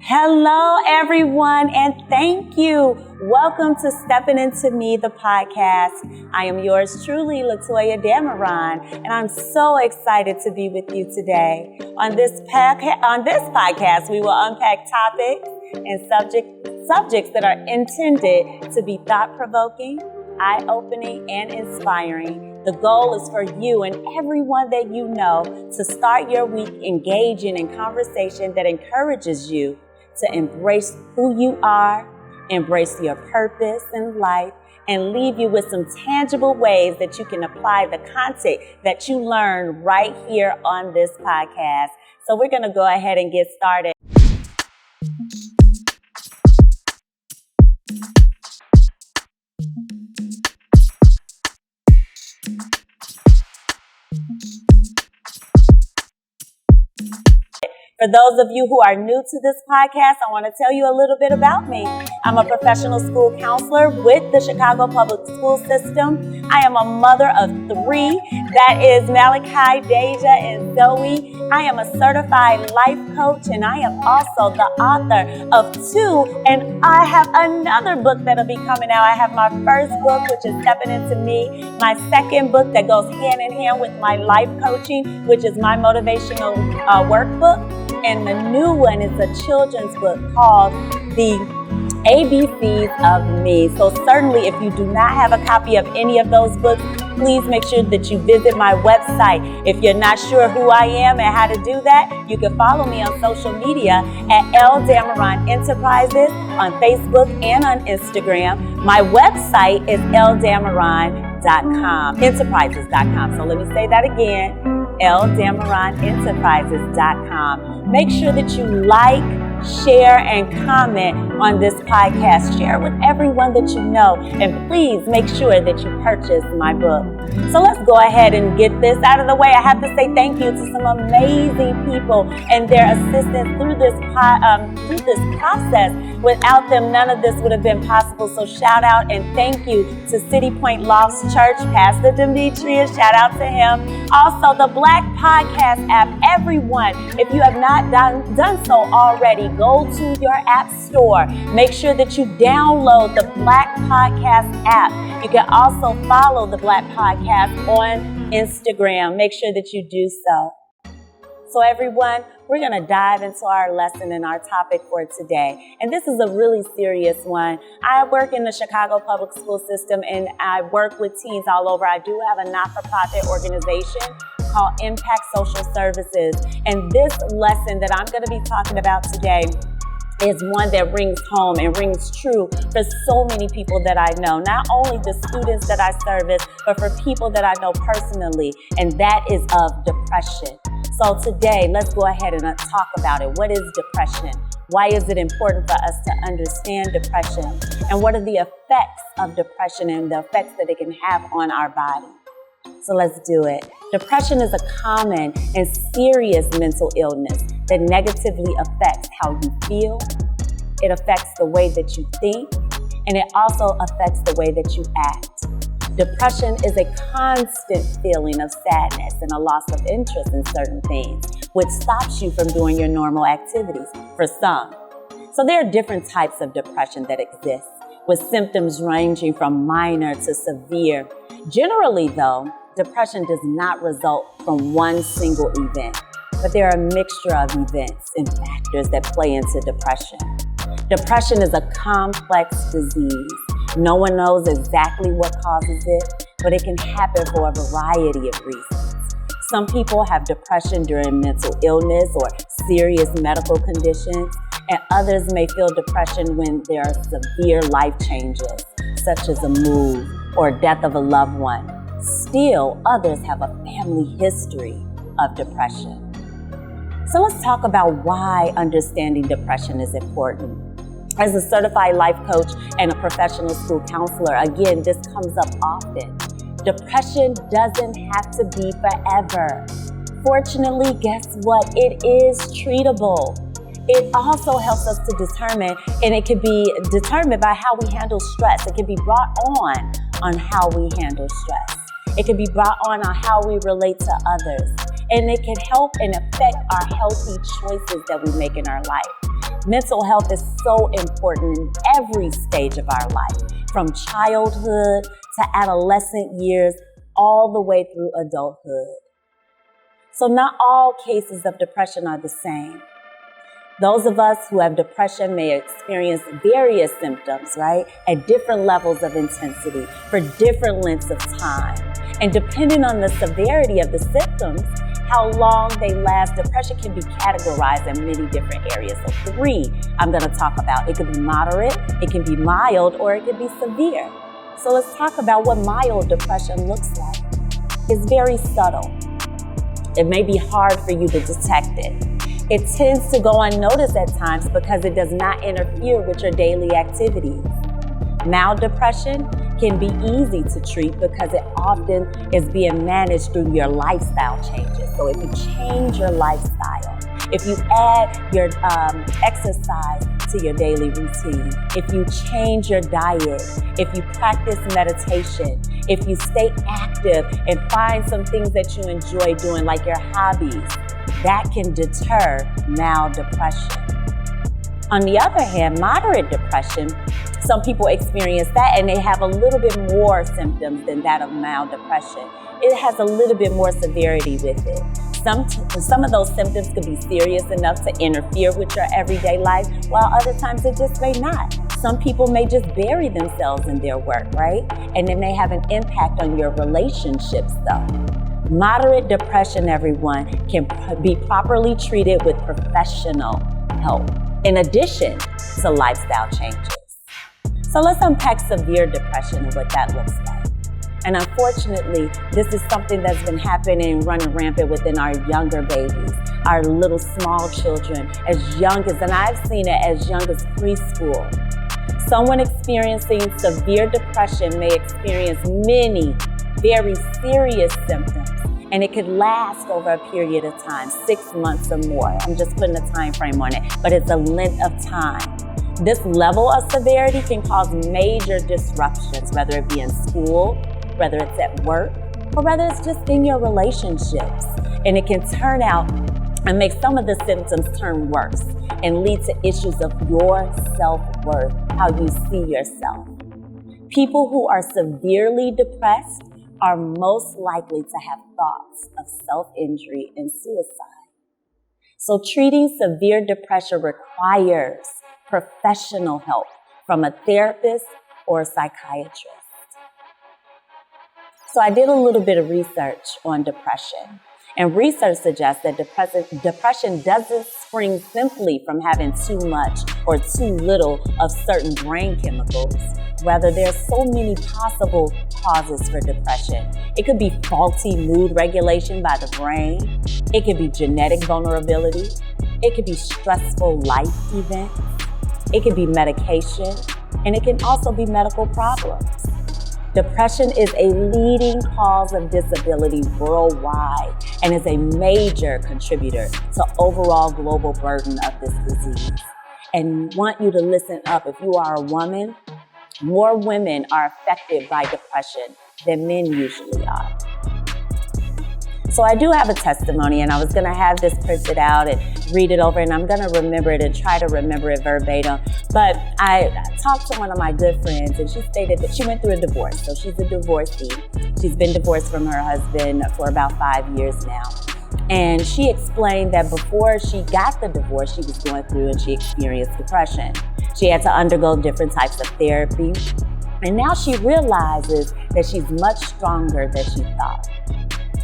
Hello, everyone, and thank you. Welcome to Stepping Into Me, the podcast. I am yours truly, Latoya Dameron, and I'm so excited to be with you today. On this podcast, we will unpack topics and subjects that are intended to be thought-provoking, eye-opening, and inspiring. The goal is for you and everyone that you know to start your week engaging in conversation that encourages you to embrace who you are, embrace your purpose in life, and leave you with some tangible ways that you can apply the content that you learn right here on this podcast. So we're going to go ahead and get started. For those of you who are new to this podcast, I want to tell you a little bit about me. I'm a professional school counselor with the Chicago Public School System. I am a mother of 3. That is Malachi, Deja, and Zoe. I am a certified life coach, and I am also the author of 2. And I have another book that'll be coming out. I have my first book, which is Stepping Into Me. My second book that goes hand in hand with my life coaching, which is my motivational workbook. And the new one is a children's book called The ABCs of Me. So certainly if you do not have a copy of any of those books, please make sure that you visit my website. If you're not sure who I am and how to do that, you can follow me on social media at Dameron Enterprises on Facebook and on Instagram. My website is Enterprises.com. So let me say that again, Dameronenterprises.com. Make sure that you like, share, and comment on this podcast. Share with everyone that you know. And please make sure that you purchase my book. So let's go ahead and get this out of the way. I have to say thank you to some amazing people and their assistance through this process. Without them, none of this would have been possible. So shout out and thank you to City Point Lost Church, Pastor Demetrius. Shout out to him. Also, the Black Podcast app. Everyone, if you have not done so already, go to your app store. Make sure that you download the Black Podcast app. You can also follow the Black Podcast on Instagram. Make sure that you do so. So everyone, we're going to dive into our lesson and our topic for today. And this is a really serious one. I work in the Chicago Public School System and I work with teens all over. I do have a not-for-profit organization called Impact Social Services. And this lesson that I'm going to be talking about today is one that rings home and rings true for so many people that I know. Not only the students that I service, but for people that I know personally, and that is of depression. So today, let's go ahead and talk about it. What is depression? Why is it important for us to understand depression? And what are the effects of depression and the effects that it can have on our body? So let's do it. Depression is a common and serious mental illness that negatively affects how you feel. It affects the way that you think, and it also affects the way that you act. Depression is a constant feeling of sadness and a loss of interest in certain things, which stops you from doing your normal activities for some. So there are different types of depression that exist, with symptoms ranging from minor to severe. Generally, though, depression does not result from one single event, but there are a mixture of events and factors that play into depression. Depression is a complex disease. No one knows exactly what causes it, but it can happen for a variety of reasons. Some people have depression during mental illness or serious medical conditions, and others may feel depression when there are severe life changes, such as a move or death of a loved one. Still, others have a family history of depression. So let's talk about why understanding depression is important. As a certified life coach and a professional school counselor, again, this comes up often. Depression doesn't have to be forever. Fortunately, guess what? It is treatable. It also helps us to determine, and it can be determined by how we handle stress. It can be brought on how we handle stress. It can be brought on how we relate to others. And it can help and affect our healthy choices that we make in our life. Mental health is so important in every stage of our life, from childhood to adolescent years, all the way through adulthood. So not all cases of depression are the same. Those of us who have depression may experience various symptoms, right, at different levels of intensity for different lengths of time. And depending on the severity of the symptoms, how long they last, depression can be categorized in many different areas. So 3 I'm going to talk about. It could be moderate, it can be mild, or it could be severe. So let's talk about what mild depression looks like. It's very subtle. It may be hard for you to detect it. It tends to go unnoticed at times because it does not interfere with your daily activities. Mild depression can be easy to treat because it often is being managed through your lifestyle changes. So if you change your lifestyle, if you add your exercise to your daily routine, if you change your diet, if you practice meditation, if you stay active and find some things that you enjoy doing, like your hobbies, that can deter mild depression. On the other hand, moderate depression, some people experience that and they have a little bit more symptoms than that of mild depression. It has a little bit more severity with it. Some of those symptoms could be serious enough to interfere with your everyday life, while other times it just may not. Some people may just bury themselves in their work, right? And it may have an impact on your relationships though. Moderate depression, everyone, can be properly treated with professional help, in addition to lifestyle changes. So let's unpack severe depression and what that looks like. And unfortunately, this is something that's been happening, running rampant within our younger babies, our little small children, as young as, and I've seen it as young as preschool. Someone experiencing severe depression may experience many very serious symptoms, and it could last over a period of time, 6 months or more. I'm just putting a time frame on it, but it's a length of time. This level of severity can cause major disruptions, whether it be in school, whether it's at work, or whether it's just in your relationships. And it can turn out and make some of the symptoms turn worse and lead to issues of your self-worth, how you see yourself. People who are severely depressed are most likely to have thoughts of self-injury and suicide. So treating severe depression requires professional help from a therapist or a psychiatrist. So I did a little bit of research on depression, and research suggests that depression doesn't spring simply from having too much or too little of certain brain chemicals. Rather, there are so many possible causes for depression. It could be faulty mood regulation by the brain. It could be genetic vulnerability. It could be stressful life events. It could be medication, and it can also be medical problems. Depression is a leading cause of disability worldwide and is a major contributor to overall global burden of this disease. And want you to listen up. If you are a woman, more women are affected by depression than men usually are. So I do have a testimony, and I was going to have this printed out and read it over, and I'm going to remember it and try to remember it verbatim. But I talked to one of my good friends, and she stated that she went through a divorce. So she's a divorcee. She's been divorced from her husband for about 5 years now. And she explained that before she got the divorce, she was going through and she experienced depression. She had to undergo different types of therapy. And now she realizes that she's much stronger than she thought.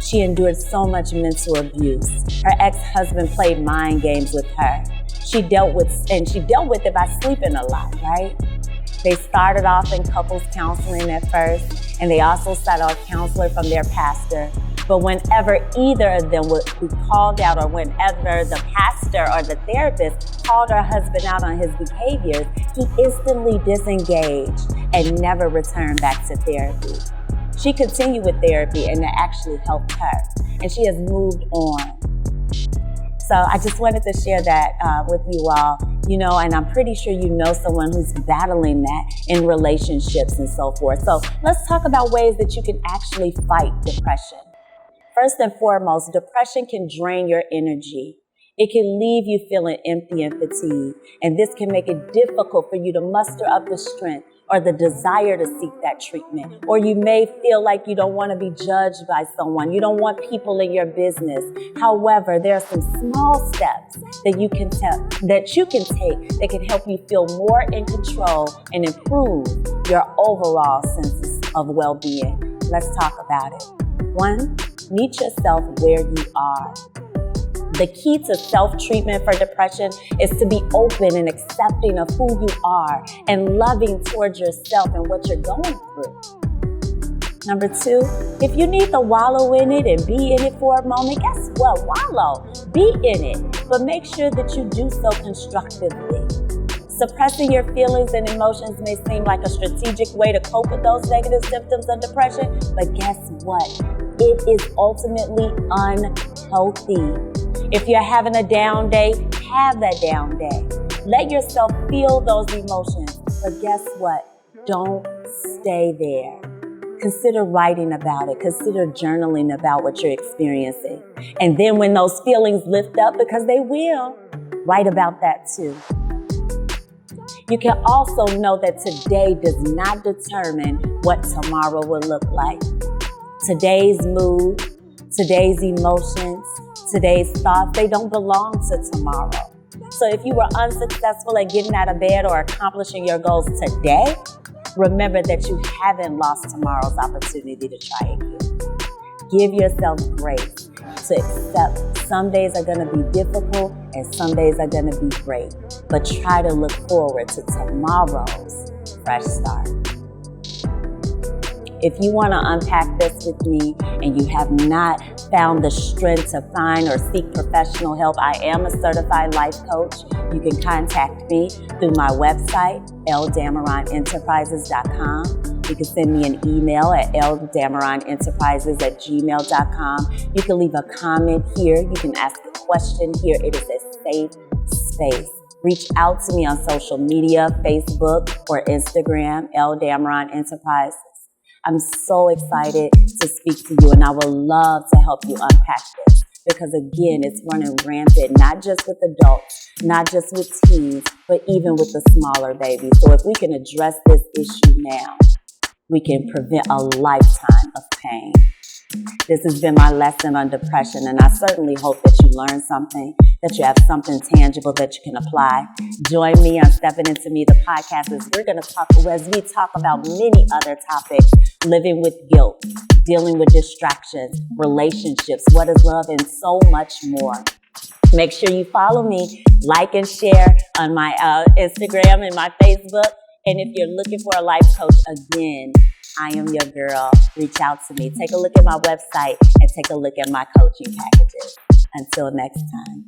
She endured so much mental abuse. Her ex-husband played mind games with her. She dealt with it by sleeping a lot, right? They started off in couples counseling at first, and they also sought a counselor from their pastor. But whenever either of them would be called out, or whenever the pastor or the therapist called her husband out on his behaviors, he instantly disengaged and never returned back to therapy. She continued with therapy, and it actually helped her, and she has moved on. So I just wanted to share that with you all, and I'm pretty sure you know someone who's battling that in relationships and so forth. So let's talk about ways that you can actually fight depression. First and foremost, depression can drain your energy. It can leave you feeling empty and fatigued, and this can make it difficult for you to muster up the strength or the desire to seek that treatment. Or you may feel like you don't want to be judged by someone. You don't want people in your business. However, there are some small steps that you can take that can help you feel more in control and improve your overall sense of well-being. Let's talk about it. 1, meet yourself where you are. The key to self-treatment for depression is to be open and accepting of who you are and loving towards yourself and what you're going through. Number 2, if you need to wallow in it and be in it for a moment, guess what? Wallow. Be in it. But make sure that you do so constructively. Suppressing your feelings and emotions may seem like a strategic way to cope with those negative symptoms of depression, but guess what? It is ultimately unhealthy. If you're having a down day, have that down day. Let yourself feel those emotions, but guess what? Don't stay there. Consider writing about it. Consider journaling about what you're experiencing. And then when those feelings lift up, because they will, write about that too. You can also know that today does not determine what tomorrow will look like. Today's mood, today's emotions, today's thoughts, they don't belong to tomorrow. So if you were unsuccessful at getting out of bed or accomplishing your goals today, remember that you haven't lost tomorrow's opportunity to try again. Give yourself grace to accept some days are going to be difficult and some days are going to be great. But try to look forward to tomorrow's fresh start. If you want to unpack this with me and you have not found the strength to find or seek professional help, I am a certified life coach. You can contact me through my website, ldameronenterprises.com. You can send me an email at ldameronenterprises@gmail.com. You can leave a comment here. You can ask a question here. It is a safe space. Reach out to me on social media, Facebook or Instagram, Dameron Enterprises. I'm so excited to speak to you, and I would love to help you unpack this because, again, it's running rampant, not just with adults, not just with teens, but even with the smaller babies. So if we can address this issue now, we can prevent a lifetime of pain. This has been my lesson on depression, and I certainly hope that you learned something, that you have something tangible that you can apply. Join me on Stepping Into Me, the podcast, as we talk about many other topics: living with guilt, dealing with distractions, relationships, what is love, and so much more. Make sure you follow me, like and share on my Instagram and my Facebook. And if you're looking for a life coach, again, I am your girl. Reach out to me. Take a look at my website and take a look at my coaching packages. Until next time.